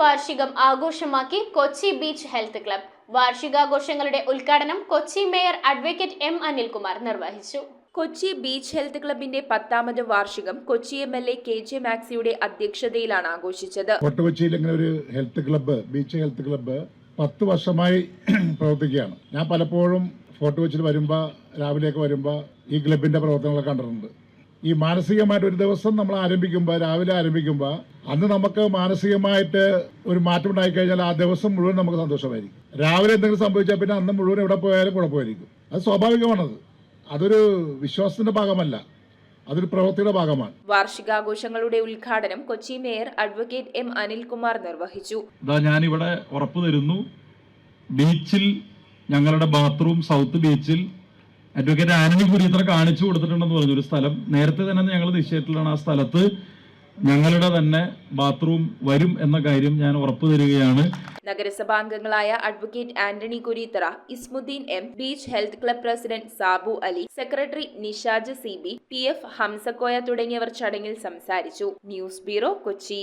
വാർഷികം ആഘോഷമാക്കി Kochi beach health club. വാർഷികാഘോഷങ്ങളുടെ ഉദ്ഘാടനം Kochi mayor advocate M Anilkumar നിർവഹിച്ചു. കൊച്ചി ബീച്ച് ഹെൽത്ത് ക്ലബിന്റെ 10ാമത് വാർഷികം കൊച്ചി MLA KJ മാക്സിയുടെ അധ്യക്ഷതയിലാണ് ആഘോഷിച്ചത്. ഫോർട്ട് കൊച്ചിയിൽ ഇങ്ങനെ ഒരു health club, beach health club 10 വർഷമായി പ്രവർത്തിക്കുകയാണ്. ഞാൻ പലപ്പോഴും ഫോർട്ട് കൊച്ചിയിൽ വരുമ്പോൾ, രാവിലെയൊക്കെ വരുമ്പോൾ ഈ ക്ലബിന്റെ പ്രവർത്തനങ്ങളൊക്കെ കണ്ടിട്ടുണ്ട്. ഈ മാനസികമായിട്ട് ഒരു ദിവസം നമ്മൾ രാവിലെ ആരംഭിക്കുമ്പോൾ അന്ന് നമുക്ക് മാനസികമായിട്ട് ഒരു മാറ്റം ഉണ്ടായിക്കഴിഞ്ഞാൽ ആ ദിവസം മുഴുവൻ നമുക്ക് സന്തോഷമായിരിക്കും. രാവിലെ എന്തെങ്കിലും സംഭവിച്ചാൽ പിന്നെ അന്ന് മുഴുവൻ എവിടെ പോയാലും കുഴപ്പമായിരിക്കും. അത് സ്വാഭാവികമാണത്. അതൊരു വിശ്വാസത്തിന്റെ ഭാഗമല്ല, അതൊരു പ്രവൃത്തിയുടെ ഭാഗമാണ്. വാർഷികാഘോഷങ്ങളുടെ ഉദ്ഘാടനം Kochi mayor advocate M Anilkumar നിർവഹിച്ചു. ഞാനിവിടെ ഉറപ്പു തരുന്നു, ബീച്ചിൽ ഞങ്ങളുടെ ബാത്റൂം സൗത്ത് ബീച്ചിൽ അഡ്വക്കേറ്റ് ആന്റണി കുരീത്തറ കാണിച്ചു കൊടുത്തിട്ടുണ്ടെന്ന് പറഞ്ഞൊരു സ്ഥലം നേരത്തെ തന്നെ ഞങ്ങൾ നിശ്ചയിച്ചിട്ടുള്ളതാണ്. ആ സ്ഥലത്ത് ഞങ്ങളുടെ തന്നെ ബാത്റൂം വരും എന്ന കാര്യം ഞാൻ ഉറപ്പു തരികയാണ്. നഗരസഭാംഗങ്ങളായ advocate Antony Kureethara, Ismuddeen M, beach health club president Sabu Ali, secretary Nishaj CB, PF Hamsakoya തുടങ്ങിയവർ ചടങ്ങിൽ സംസാരിച്ചു. News bureau, Kochi.